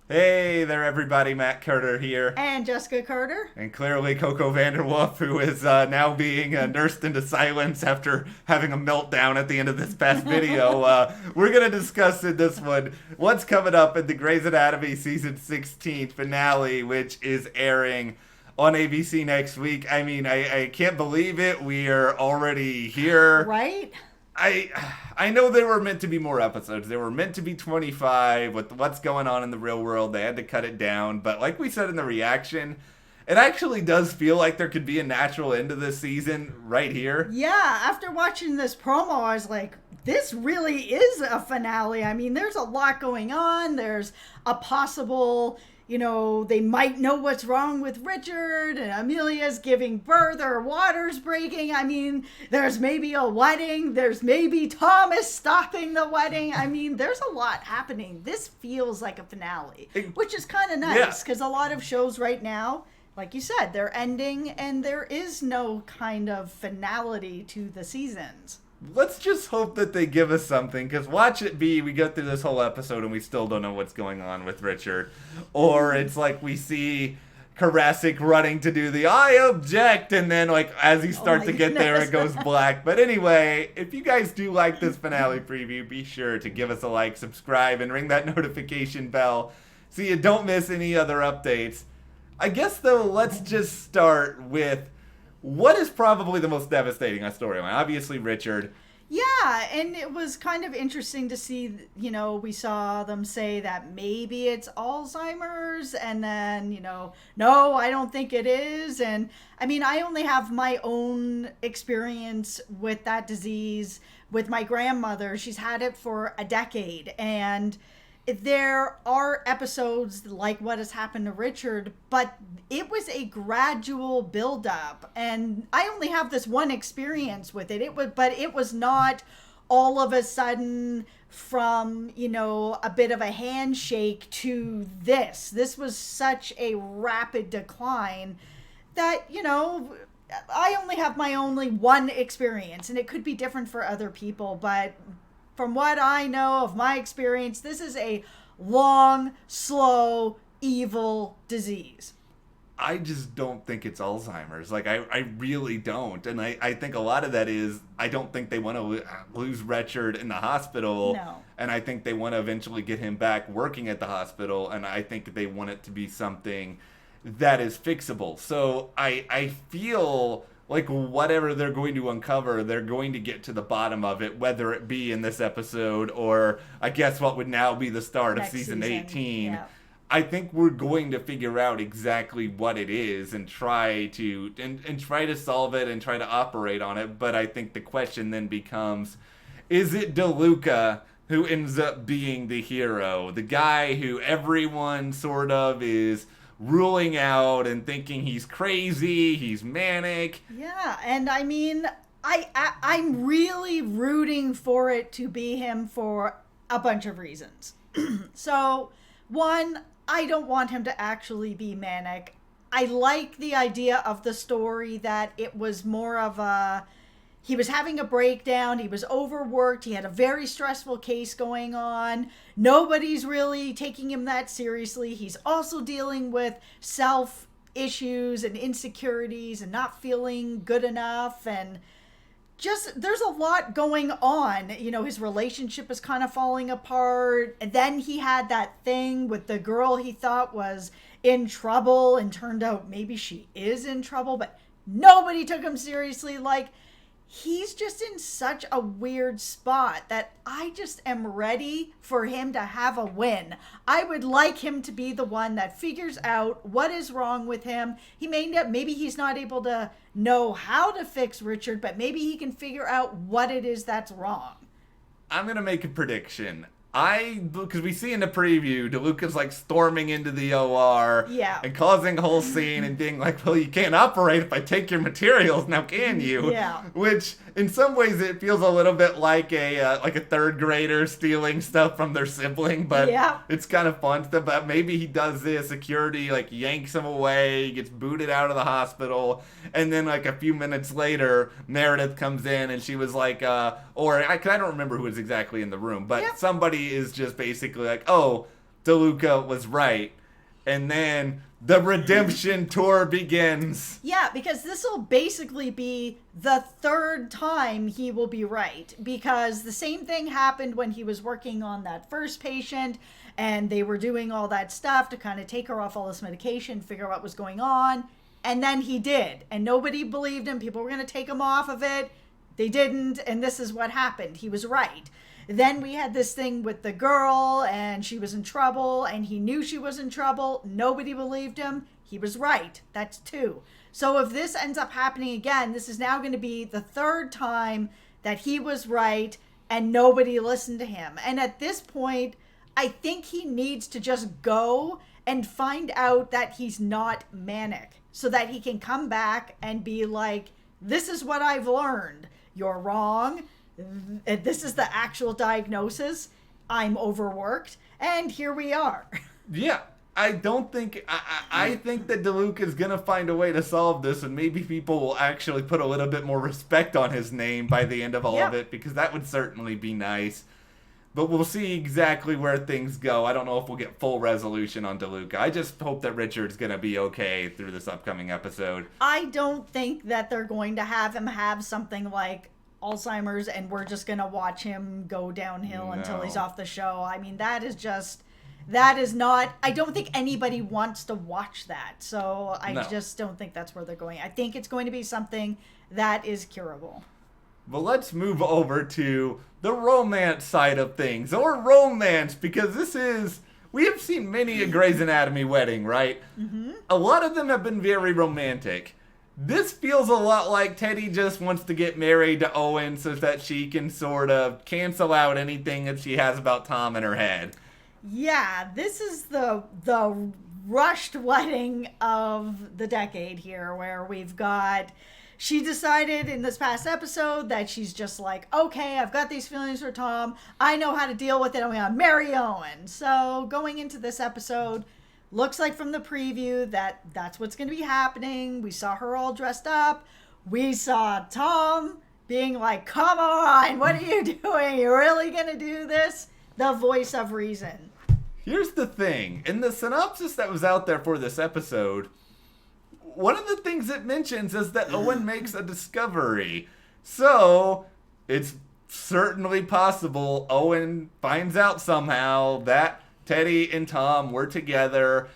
Hey there, everybody. Matt Carter here. And Jessica Carter. And clearly, Coco Vanderwolf, who is now being nursed into silence after having a meltdown at the end of this past video. We're going to discuss in this one what's coming up in the Grey's Anatomy Season 16 finale, which is airing on ABC next week. I mean, I can't believe it. We are already here. Right? I know there were meant to be more episodes. There were meant to be 25 with what's going on in the real world. They had to cut it down. But like we said in the reaction, it actually does feel like there could be a natural end to this season right here. Yeah, after watching this promo, I was like, this really is a finale. I mean, there's a lot going on. There's a possible, they might know what's wrong with Richard, and Amelia's giving birth, or water's breaking. I mean, there's maybe a wedding. There's maybe Thomas stopping the wedding. I mean, there's a lot happening. This feels like a finale, which is kind of nice because a lot of shows right now, like you said, they're ending and there is no kind of finality to the seasons. Let's just hope that they give us something, because watch it be, we go through this whole episode and we still don't know what's going on with Richard. Or it's like we see Karasik running to do the I object, and then like as he starts to get there it goes black. But anyway, if you guys do like this finale preview, be sure to give us a like, subscribe, and ring that notification bell so you don't miss any other updates. I guess though, let's just start with what is probably the most devastating storyline. Obviously Richard. Yeah, and it was kind of interesting to see, we saw them say that maybe it's Alzheimer's, and then, no, I don't think it is. And I mean, I only have my own experience with that disease with my grandmother. She's had it for a decade, and there are episodes like what has happened to Richard, but it was a gradual buildup, and I only have this one experience with it. But it was not all of a sudden from a bit of a handshake to this. This was such a rapid decline that I only have my only one experience, and it could be different for other people, but from what I know of my experience, this is a long, slow, evil disease. I just don't think it's Alzheimer's. Like, I really don't. And I think a lot of that is I don't think they want to lose Richard in the hospital. No. And I think they want to eventually get him back working at the hospital. And I think they want it to be something that is fixable. So I feel like whatever they're going to uncover, they're going to get to the bottom of it, whether it be in this episode or I guess what would now be the start of season 18. Yeah. I think we're going to figure out exactly what it is and try to try to solve it and try to operate on it. But I think the question then becomes, is it DeLuca who ends up being the hero? The guy who everyone sort of is ruling out and thinking he's crazy, he's manic. Yeah, and I mean, I'm really rooting for it to be him for a bunch of reasons. So, one, I don't want him to actually be manic. I like the idea of the story that it was more of he was having a breakdown, he was overworked, he had a very stressful case going on. Nobody's really taking him that seriously. He's also dealing with self issues and insecurities and not feeling good enough, and just there's a lot going on. His relationship is kind of falling apart, and then he had that thing with the girl he thought was in trouble, and turned out maybe she is in trouble, but nobody took him seriously. Like, he's just in such a weird spot that I just am ready for him to have a win. I would like him to be the one that figures out what is wrong with him. Maybe he's not able to know how to fix Richard, but maybe he can figure out what it is that's wrong. I'm going to make a prediction. Because we see in the preview, DeLuca's like storming into the OR and causing a whole scene and being like, well, you can't operate if I take your materials, now can you? Yeah. Which, in some ways, it feels a little bit like a third grader stealing stuff from their sibling, but it's kind of fun stuff. But maybe he does this, security like yanks him away, gets booted out of the hospital, and then like a few minutes later, Meredith comes in and she was like, I don't remember who was exactly in the room, but somebody is just basically like, oh, DeLuca was right. And then the redemption tour begins. Yeah, because this will basically be the third time he will be right. Because the same thing happened when he was working on that first patient, and they were doing all that stuff to kind of take her off all this medication, figure out what was going on. And then he did. And nobody believed him. People were going to take him off of it. They didn't. And this is what happened. He was right. Then we had this thing with the girl, and she was in trouble, and he knew she was in trouble. Nobody believed him. He was right. That's 2. So if this ends up happening again, this is now going to be the third time that he was right, and nobody listened to him. And at this point, I think he needs to just go and find out that he's not manic, so that he can come back and be like, this is what I've learned. You're wrong. This is the actual diagnosis. I'm overworked, and here we are. Yeah, I don't think... I think that DeLuca is going to find a way to solve this, and maybe people will actually put a little bit more respect on his name by the end of all of it, because that would certainly be nice. But we'll see exactly where things go. I don't know if we'll get full resolution on DeLuca. I just hope that Richard's going to be okay through this upcoming episode. I don't think that they're going to have him have something like Alzheimer's and we're just going to watch him go downhill until he's off the show. I mean, that is not, I don't think anybody wants to watch that. So I just don't think that's where they're going. I think it's going to be something that is curable. But let's move over to the romance side of things, or romance, because we have seen many a Grey's Anatomy wedding, right? Mm-hmm. A lot of them have been very romantic. This feels a lot like Teddy just wants to get married to Owen so that she can sort of cancel out anything that she has about Tom in her head. Yeah, this is the rushed wedding of the decade here, where we've got... She decided in this past episode that she's just like, okay, I've got these feelings for Tom. I know how to deal with it. I'm going to marry Owen. So going into this episode, looks like from the preview that that's what's going to be happening. We saw her all dressed up. We saw Tom being like, come on, what are you doing? You're really going to do this? The voice of reason. Here's the thing. In the synopsis that was out there for this episode, one of the things it mentions is that Owen makes a discovery. So, it's certainly possible Owen finds out somehow that Teddy and Tom were together,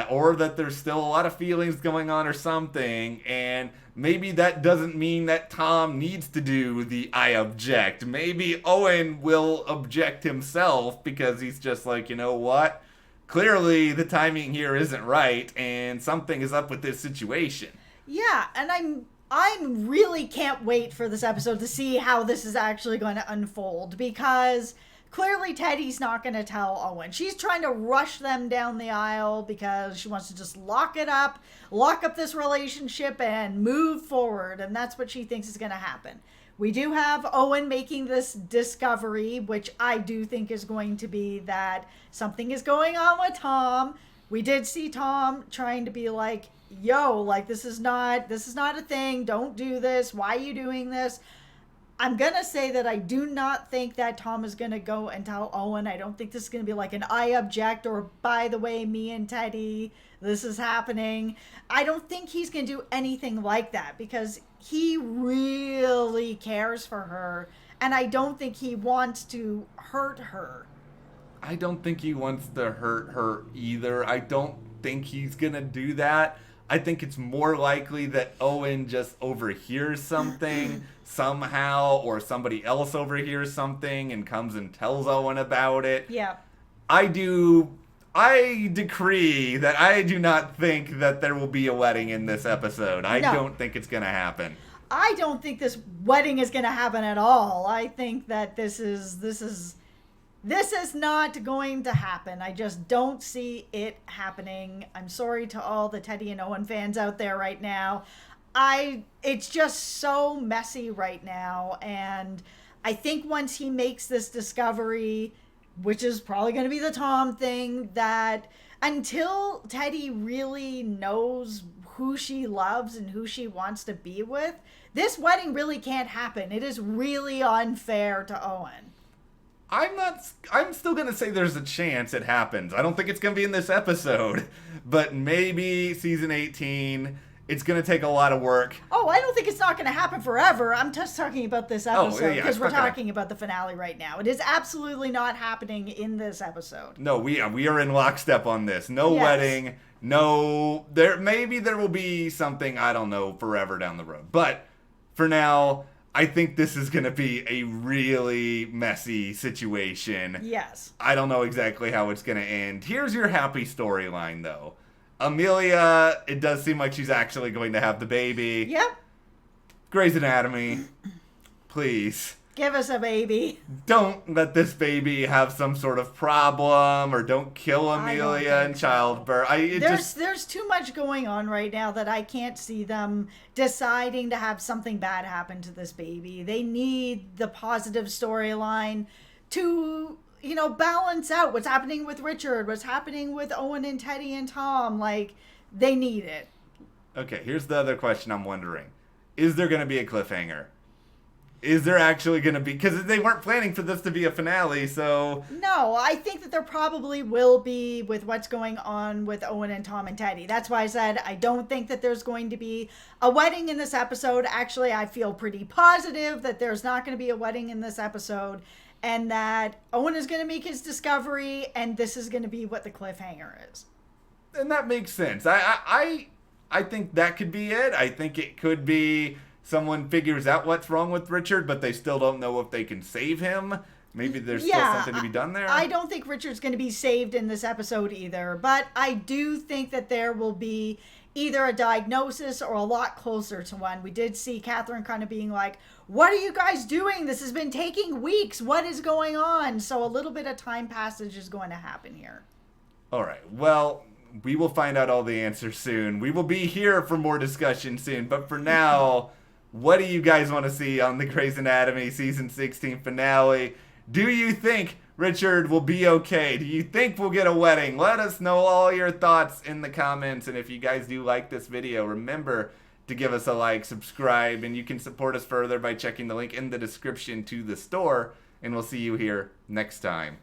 or that there's still a lot of feelings going on or something, and maybe that doesn't mean that Tom needs to do the I object. Maybe Owen will object himself because he's just like, you know what? Clearly, the timing here isn't right, and something is up with this situation. Yeah, and I'm really can't wait for this episode to see how this is actually going to unfold, because clearly Teddy's not going to tell Owen. She's trying to rush them down the aisle because she wants to just lock up this relationship and move forward, and that's what she thinks is going to happen. We do have Owen making this discovery, which I do think is going to be that something is going on with Tom. We did see Tom trying to be like, yo, like this is not a thing. Don't do this. Why are you doing this? I'm going to say that I do not think that Tom is going to go and tell Owen. I don't think this is going to be like an I object, or by the way, me and Teddy, this is happening. I don't think he's going to do anything like that, because he really cares for her, and I don't think he wants to hurt her. I don't think he wants to hurt her either. I don't think he's going to do that. I think it's more likely that Owen just overhears something somehow, or somebody else overhears something and comes and tells Owen about it. Yeah. I decree that I do not think that there will be a wedding in this episode. I don't think it's going to happen. I don't think this wedding is going to happen at all. I think that this is not going to happen. I just don't see it happening. I'm sorry to all the Teddy and Owen fans out there right now. It's just so messy right now, and I think once he makes this discovery, which is probably going to be the Tom thing, that until Teddy really knows who she loves and who she wants to be with, this wedding really can't happen. It is really unfair to Owen. I'm still gonna say there's a chance it happens. I don't think it's gonna be in this episode, but maybe season 18. It's gonna take a lot of work. Oh, I don't think it's not gonna happen forever. I'm just talking about this episode because yeah, we're talking about the finale right now. It is absolutely not happening in this episode. No, we are in lockstep on this. No wedding. No, maybe there will be something, I don't know, forever down the road. But for now, I think this is going to be a really messy situation. Yes. I don't know exactly how it's going to end. Here's your happy storyline, though. Amelia, it does seem like she's actually going to have the baby. Yep. Grey's Anatomy, please. Give us a baby. Don't let this baby have some sort of problem, or don't kill Amelia in childbirth. There's too much going on right now that I can't see them deciding to have something bad happen to this baby. They need the positive storyline to, balance out what's happening with Richard, what's happening with Owen and Teddy and Tom. Like, they need it. Okay, here's the other question I'm wondering. Is there going to be a cliffhanger? Is there actually going to be... Because they weren't planning for this to be a finale, so... No, I think that there probably will be with what's going on with Owen and Tom and Teddy. That's why I said I don't think that there's going to be a wedding in this episode. Actually, I feel pretty positive that there's not going to be a wedding in this episode, and that Owen is going to make his discovery, and this is going to be what the cliffhanger is. And that makes sense. I think that could be it. I think it could be... Someone figures out what's wrong with Richard, but they still don't know if they can save him. Maybe there's still something to be done there. I don't think Richard's going to be saved in this episode either, but I do think that there will be either a diagnosis or a lot closer to one. We did see Catherine kind of being like, what are you guys doing? This has been taking weeks. What is going on? So a little bit of time passage is going to happen here. All right. Well, we will find out all the answers soon. We will be here for more discussion soon, but for now... What do you guys want to see on the Grey's Anatomy season 16 finale? Do you think Richard will be okay? Do you think we'll get a wedding? Let us know all your thoughts in the comments. And if you guys do like this video, remember to give us a like, subscribe, and you can support us further by checking the link in the description to the store. And we'll see you here next time.